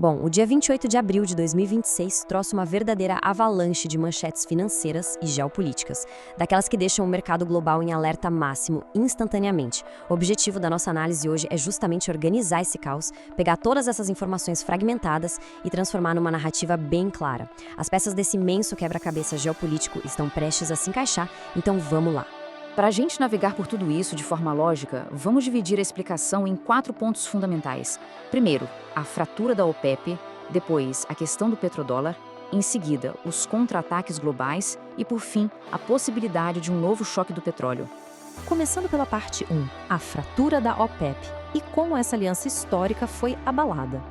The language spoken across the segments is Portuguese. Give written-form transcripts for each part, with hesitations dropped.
Bom, o dia 28 de abril de 2026 trouxe uma verdadeira avalanche de manchetes financeiras e geopolíticas, daquelas que deixam o mercado global em alerta máximo instantaneamente. O objetivo da nossa análise hoje é justamente organizar esse caos, pegar todas essas informações fragmentadas e transformar numa narrativa bem clara. As peças desse imenso quebra-cabeça geopolítico estão prestes a se encaixar, então vamos lá. Para a gente navegar por tudo isso de forma lógica, vamos dividir a explicação em 4 pontos fundamentais. Primeiro, a fratura da OPEP, depois, a questão do petrodólar, em seguida, os contra-ataques globais e, por fim, a possibilidade de um novo choque do petróleo. Começando pela parte 1, a fratura da OPEP e como essa aliança histórica foi abalada.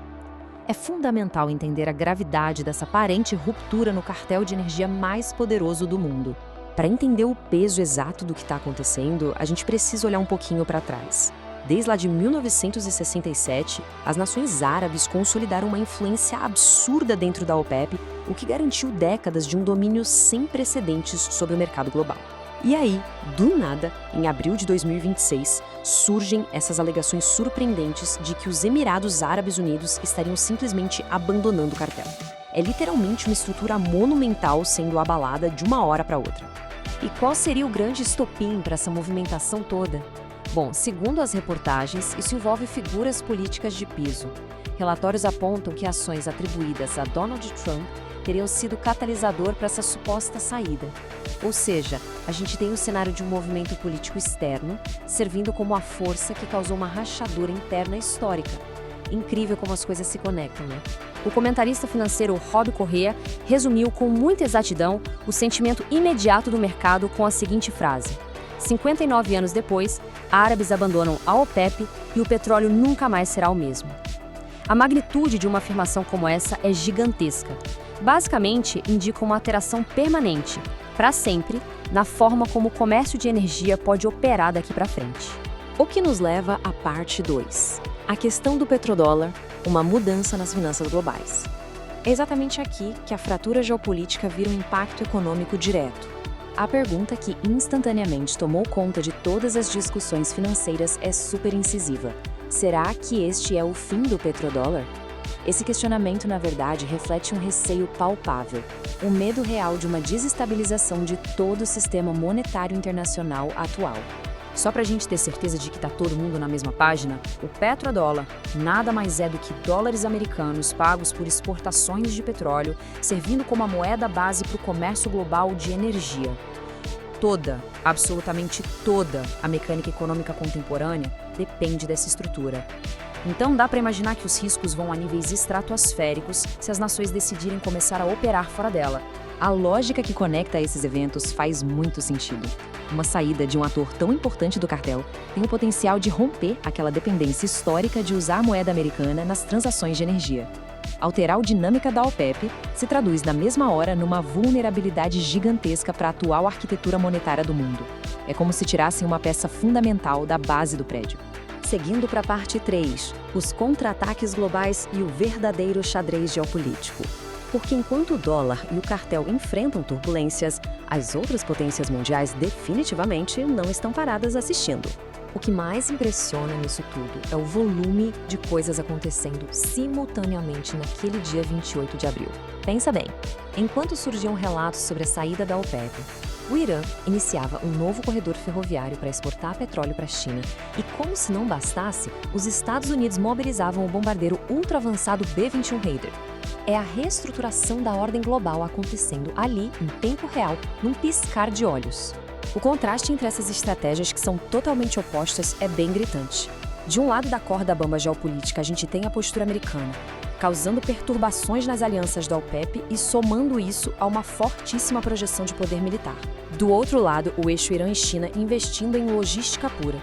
É fundamental entender a gravidade dessa aparente ruptura no cartel de energia mais poderoso do mundo. Para entender o peso exato do que está acontecendo, a gente precisa olhar um pouquinho para trás. Desde lá de 1967, as nações árabes consolidaram uma influência absurda dentro da OPEP, o que garantiu décadas de um domínio sem precedentes sobre o mercado global. E aí, do nada, em abril de 2026, surgem essas alegações surpreendentes de que os Emirados Árabes Unidos estariam simplesmente abandonando o cartel. É literalmente uma estrutura monumental sendo abalada de uma hora para outra. E qual seria o grande estopim para essa movimentação toda? Bom, segundo as reportagens, isso envolve figuras políticas de peso. Relatórios apontam que ações atribuídas a Donald Trump teriam sido catalisador para essa suposta saída. Ou seja, a gente tem o cenário de um movimento político externo, servindo como a força que causou uma rachadura interna histórica. Incrível como as coisas se conectam, né? O comentarista financeiro Rob Correa resumiu com muita exatidão o sentimento imediato do mercado com a seguinte frase: 59 anos depois, árabes abandonam a OPEP e o petróleo nunca mais será o mesmo. A magnitude de uma afirmação como essa é gigantesca. Basicamente, indica uma alteração permanente, para sempre, na forma como o comércio de energia pode operar daqui para frente. O que nos leva à parte 2. A questão do petrodólar, uma mudança nas finanças globais. É exatamente aqui que a fratura geopolítica vira um impacto econômico direto. A pergunta que instantaneamente tomou conta de todas as discussões financeiras é super incisiva. Será que este é o fim do petrodólar? Esse questionamento, na verdade, reflete um receio palpável, o medo real de uma desestabilização de todo o sistema monetário internacional atual. Só para a gente ter certeza de que está todo mundo na mesma página, o petrodólar nada mais é do que dólares americanos pagos por exportações de petróleo, servindo como a moeda base para o comércio global de energia. Toda, absolutamente toda, a mecânica econômica contemporânea depende dessa estrutura. Então dá para imaginar que os riscos vão a níveis estratosféricos se as nações decidirem começar a operar fora dela. A lógica que conecta esses eventos faz muito sentido. Uma saída de um ator tão importante do cartel tem o potencial de romper aquela dependência histórica de usar a moeda americana nas transações de energia. Alterar a dinâmica da OPEP se traduz na mesma hora numa vulnerabilidade gigantesca para a atual arquitetura monetária do mundo. É como se tirassem uma peça fundamental da base do prédio. Seguindo para a parte 3, os contra-ataques globais e o verdadeiro xadrez geopolítico. Porque enquanto o dólar e o cartel enfrentam turbulências, as outras potências mundiais definitivamente não estão paradas assistindo. O que mais impressiona nisso tudo é o volume de coisas acontecendo simultaneamente naquele dia 28 de abril. Pensa bem, enquanto surgiam relatos sobre a saída da OPEP, o Irã iniciava um novo corredor ferroviário para exportar petróleo para a China e, como se não bastasse, os Estados Unidos mobilizavam o bombardeiro ultra-avançado B-21 Raider. É a reestruturação da ordem global acontecendo ali, em tempo real, num piscar de olhos. O contraste entre essas estratégias que são totalmente opostas é bem gritante. De um lado da corda bamba geopolítica, a gente tem a postura americana, causando perturbações nas alianças da OPEP e somando isso a uma fortíssima projeção de poder militar. Do outro lado, o eixo Irã e China investindo em logística pura.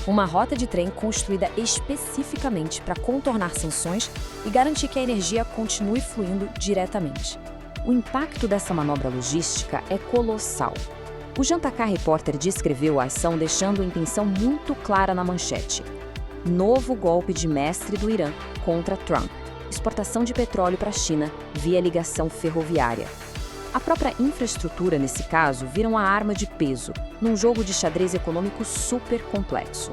Uma rota de trem construída especificamente para contornar sanções e garantir que a energia continue fluindo diretamente. O impacto dessa manobra logística é colossal. O Jantacar Repórter descreveu a ação deixando a intenção muito clara na manchete. Novo golpe de mestre do Irã contra Trump. Exportação de petróleo para a China via ligação ferroviária. A própria infraestrutura, nesse caso, vira uma arma de peso, num jogo de xadrez econômico super complexo.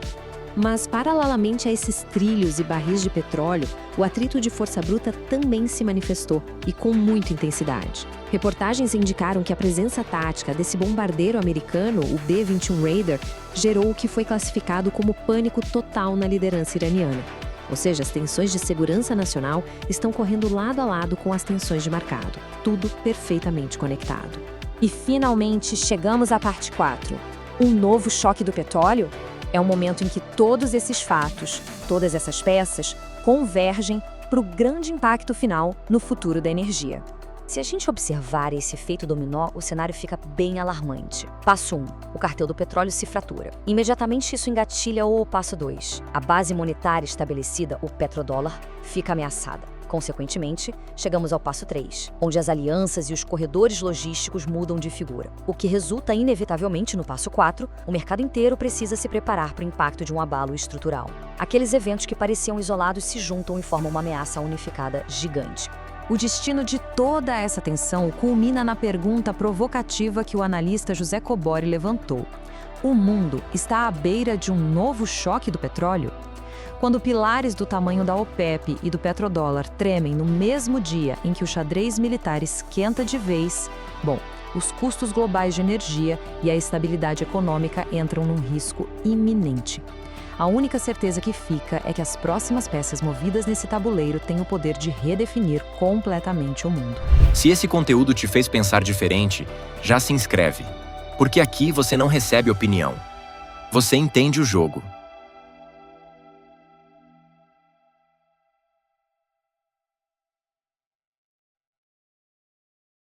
Mas, paralelamente a esses trilhos e barris de petróleo, o atrito de força bruta também se manifestou, e com muita intensidade. Reportagens indicaram que a presença tática desse bombardeiro americano, o B-21 Raider, gerou o que foi classificado como pânico total na liderança iraniana. Ou seja, as tensões de segurança nacional estão correndo lado a lado com as tensões de mercado. Tudo perfeitamente conectado. E finalmente chegamos à parte 4. Um novo choque do petróleo? É um momento em que todos esses fatos, todas essas peças, convergem para o grande impacto final no futuro da energia. Se a gente observar esse efeito dominó, o cenário fica bem alarmante. Passo 1. O cartel do petróleo se fratura. Imediatamente isso engatilha o passo 2. A base monetária estabelecida, o petrodólar, fica ameaçada. Consequentemente, chegamos ao passo 3, onde as alianças e os corredores logísticos mudam de figura. O que resulta, inevitavelmente, no passo 4, o mercado inteiro precisa se preparar para o impacto de um abalo estrutural. Aqueles eventos que pareciam isolados se juntam e formam uma ameaça unificada gigante. O destino de toda essa tensão culmina na pergunta provocativa que o analista José Cobori levantou. O mundo está à beira de um novo choque do petróleo? Quando pilares do tamanho da OPEP e do petrodólar tremem no mesmo dia em que o xadrez militar esquenta de vez, os custos globais de energia e a estabilidade econômica entram num risco iminente. A única certeza que fica é que as próximas peças movidas nesse tabuleiro têm o poder de redefinir completamente o mundo. Se esse conteúdo te fez pensar diferente, já se inscreve, porque aqui você não recebe opinião. Você entende o jogo.